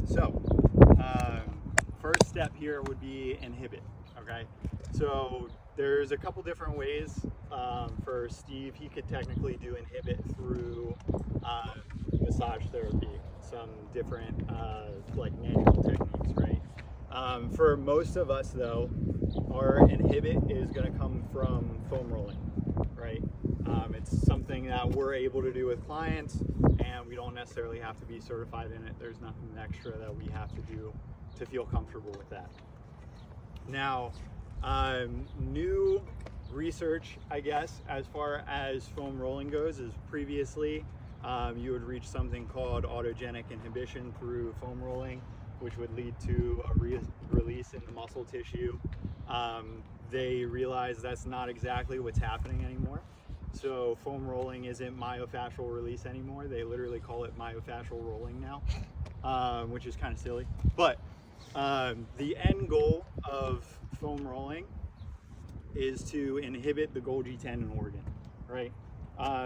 So, first step here would be inhibit, okay? So there's a couple different ways. For Steve, he could technically do inhibit through massage therapy, some different like manual techniques, right? For most of us though, our inhibit is gonna come from foam rolling, right? It's something that we're able to do with clients, and we don't necessarily have to be certified in it. There's nothing extra that we have to do to feel comfortable with that. Now, new research, I guess, as far as foam rolling goes, is previously you would reach something called autogenic inhibition through foam rolling, which would lead to a release in the muscle tissue. They realize that's not exactly what's happening anymore. So foam rolling isn't myofascial release anymore. They literally call it myofascial rolling now, which is kind of silly. But the end goal of foam rolling is to inhibit the Golgi tendon organ, right?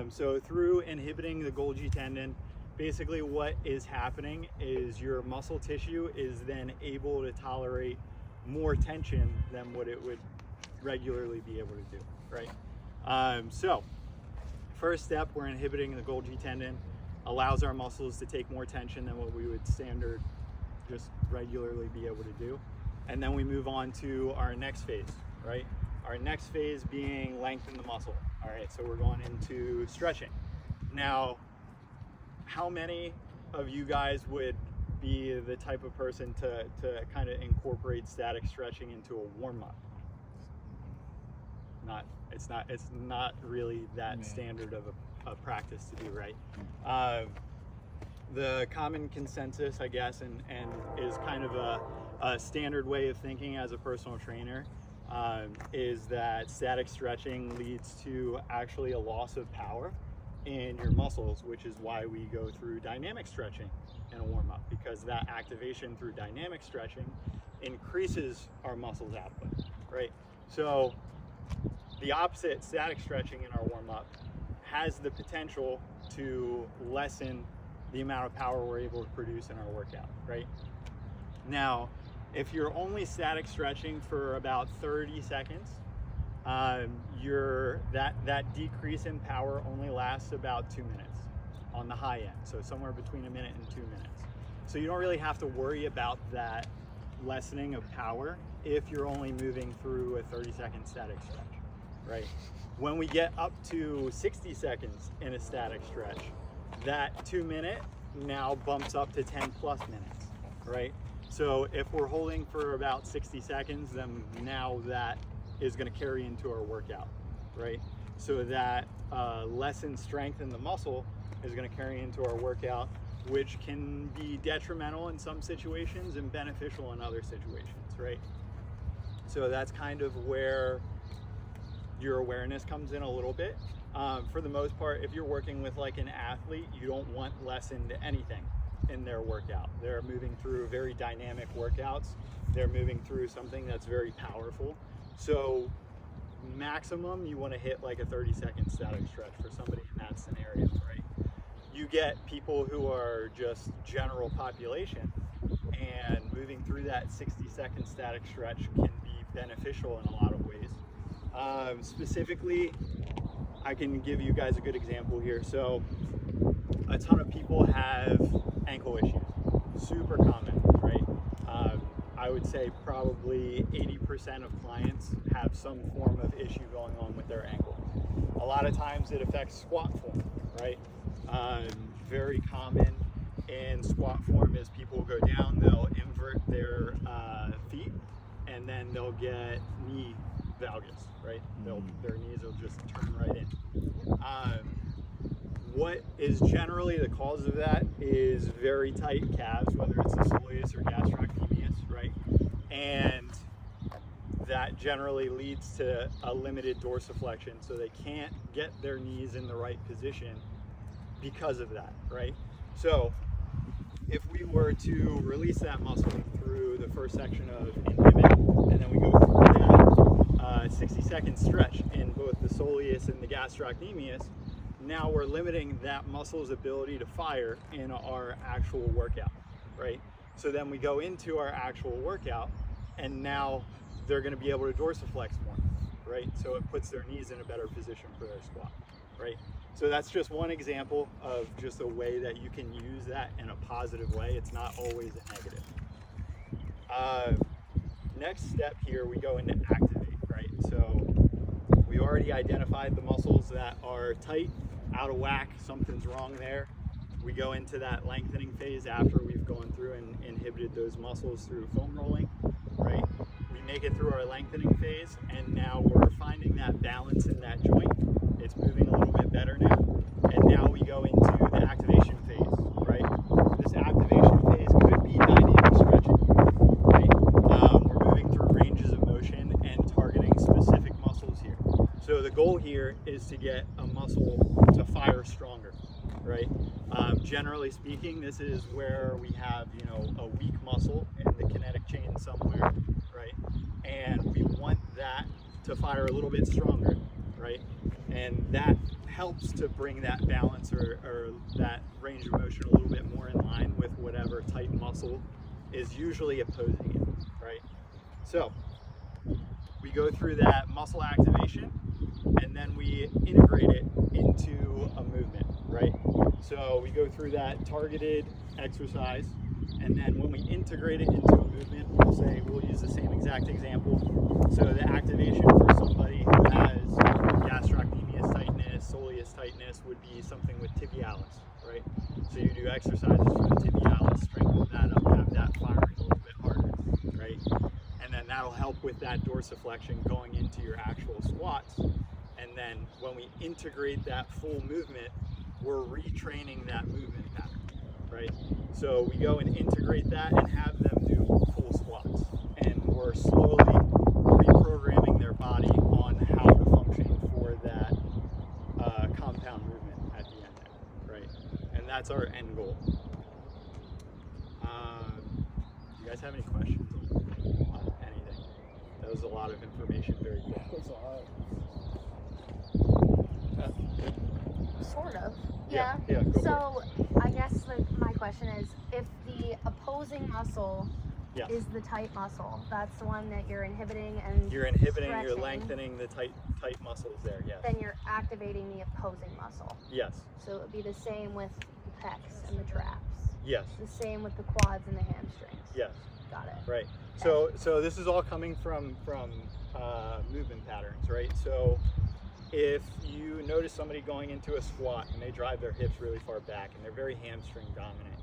So through inhibiting the Golgi tendon, basically what is happening is your muscle tissue is then able to tolerate more tension than what it would regularly be able to do, right? So first step, we're inhibiting the Golgi tendon, allows our muscles to take more tension than what we would standard just regularly be able to do. And then we move on to our next phase, right? Our next phase being lengthen the muscle. All right, so we're going into stretching. Now, how many of you guys would be the type of person to kind of incorporate static stretching into a warm-up? It's not really that standard of a practice to do, right? The common consensus, I guess, and is kind of a standard way of thinking as a personal trainer, is that static stretching leads to actually a loss of power in your muscles, which is why we go through dynamic stretching in a warm-up, because that activation through dynamic stretching increases our muscles output, right? So the opposite, static stretching in our warm-up, has the potential to lessen the amount of power we're able to produce in our workout, right? Now, if you're only static stretching for about 30 seconds, that decrease in power only lasts about 2 minutes on the high end, so somewhere between 1 minute and 2 minutes. So you don't really have to worry about that lessening of power if you're only moving through a 30-second static stretch, right? When we get up to 60 seconds in a static stretch, that 2 minute now bumps up to 10 plus minutes, right? So if we're holding for about 60 seconds, then now that is going to carry into our workout, right? So that lessened strength in the muscle is going to carry into our workout, which can be detrimental in some situations and beneficial in other situations, right? So that's kind of where your awareness comes in a little bit. For the most part, if you're working with like an athlete, you don't want lessened anything in their workout. They're moving through very dynamic workouts. They're moving through something that's very powerful. So maximum, you want to hit like a 30-second static stretch for somebody in that scenario, right? You get people who are just general population, and moving through that 60-second static stretch can be beneficial in a lot of ways. Specifically, I can give you guys a good example here. So a ton of people have ankle issues, super common, right? I would say probably 80% of clients have some form of issue going on with their ankle. A lot of times it affects squat form, right? Very common in squat form is people go down, they'll invert their feet, and then they'll get knee valgus, right? Their knees will just turn right in. What is generally the cause of that is very tight calves, whether it's the soleus or gastrocnemius, right? And that generally leads to a limited dorsiflexion, so they can't get their knees in the right position because of that, right? So if we were to release that muscle through the first section of inhibit, and then we go through that 60-second stretch in both the soleus and the gastrocnemius, now we're limiting that muscle's ability to fire in our actual workout, right? So then we go into our actual workout, and now they're going to be able to dorsiflex more, right? So it puts their knees in a better position for their squat, right? So that's just one example of just a way that you can use that in a positive way. It's not always a negative. Next step here, we go into activate, right? So we already identified the muscles that are tight, out of whack, something's wrong there. We go into that lengthening phase after we've gone through and inhibited those muscles through foam rolling, right? We make it through our lengthening phase, and now we're finding that balance in that joint. It's moving a little bit better now. And now we go into the activation phase, right? This activation phase could be dynamic stretching, right? We're moving through ranges of motion and targeting specific muscles here. So the goal here is to get a muscle to fire stronger, right? Generally speaking, this is where we have, a weak muscle in the kinetic chain somewhere, right? And we want that to fire a little bit stronger, right? And that helps to bring that balance or that range of motion a little bit more in line with whatever tight muscle is usually opposing it, right? So we go through that muscle activation, and then we integrate it into a movement, right? So we go through that targeted exercise, and then when we integrate it into a movement, we'll use the same exact example. So the activation for somebody who has gastrocnemius tightness, soleus tightness would be something with tibialis, right? So you do exercises for the tibialis, strengthen that up, have that firing a little bit harder, right? And then that'll help with that dorsiflexion going into your actual squats. And then when we integrate that full movement, we're retraining that movement pattern, right? So we go and integrate that and have them do full squats. And we're slowly reprogramming their body on how to function for that compound movement at the end there, right? And that's our end goal. Do you guys have any questions on anything? That was a lot of information very quick. That was a lot. Sort of. Yeah, Yeah. go So I guess my question is, if the opposing muscle Yes. is the tight muscle, that's the one that you're inhibiting and You're inhibiting, stretching, you're lengthening the tight muscles there, yes. then you're activating the opposing muscle. Yes, So it would be the same with the pecs and the traps. yes, The same with the quads and the hamstrings. yes, Got it. right. So this is all coming from movement patterns, right? So if you notice somebody going into a squat and they drive their hips really far back and they're very hamstring dominant,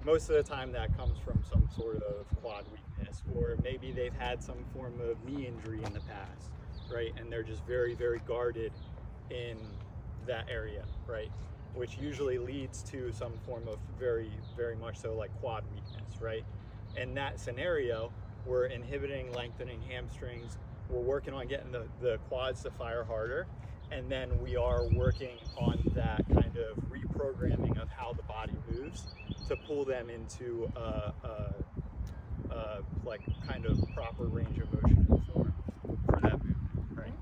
most of the time that comes from some sort of quad weakness, or maybe they've had some form of knee injury in the past, right? And they're just very, very guarded in that area, right? Which usually leads to some form of very, very much so like quad weakness, right? In that scenario, we're inhibiting, lengthening hamstrings, we're working on getting the quads to fire harder, and then we are working on that kind of reprogramming of how the body moves to pull them into a like kind of proper range of motion for that movement, right?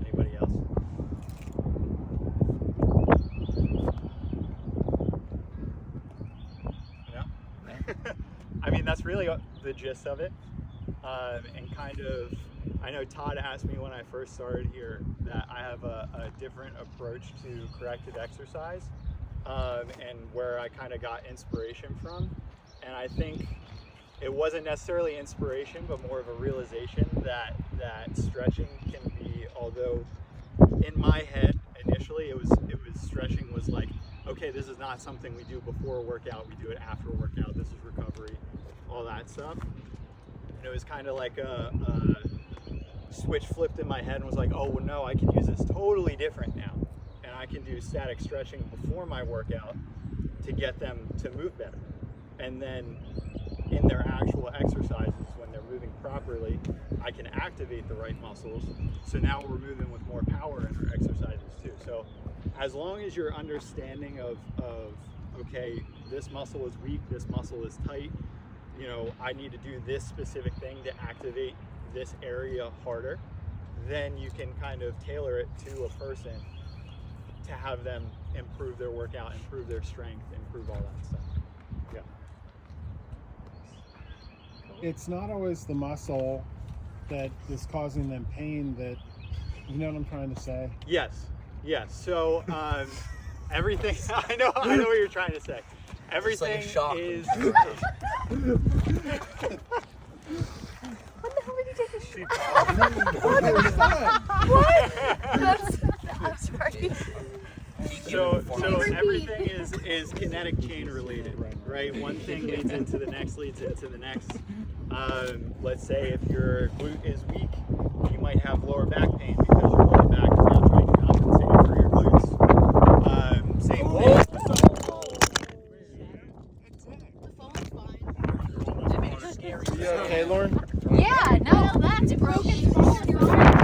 Anybody else? No? I mean, that's really the gist of it. And kind of, I know Todd asked me when I first started here that I have a different approach to corrective exercise, and where I kind of got inspiration from. And I think it wasn't necessarily inspiration, but more of a realization that stretching can be, although in my head initially it was stretching was like, okay, this is not something we do before a workout, we do it after a workout, this is recovery, all that stuff. And it was kind of like a switch flipped in my head and was like, oh well, no, I can use this totally different now, and I can do static stretching before my workout to get them to move better, and then in their actual exercises when they're moving properly, I can activate the right muscles, so now we're moving with more power in our exercises too. So as long as you're understanding of okay, this muscle is weak, this muscle is tight, I need to do this specific thing to activate this area harder, then you can kind of tailor it to a person to have them improve their workout, improve their strength, improve all that stuff. Yeah. it's not always the muscle that is causing them pain. That, you know what I'm trying to say? Yes. So everything. I know what you're trying to say. Everything It's like a shock. is. What the hell did you take a shot? I'm sorry. So everything is kinetic chain related, right? One thing leads into the next, let's say if your glute is weak, you might have lower back pain because your lower back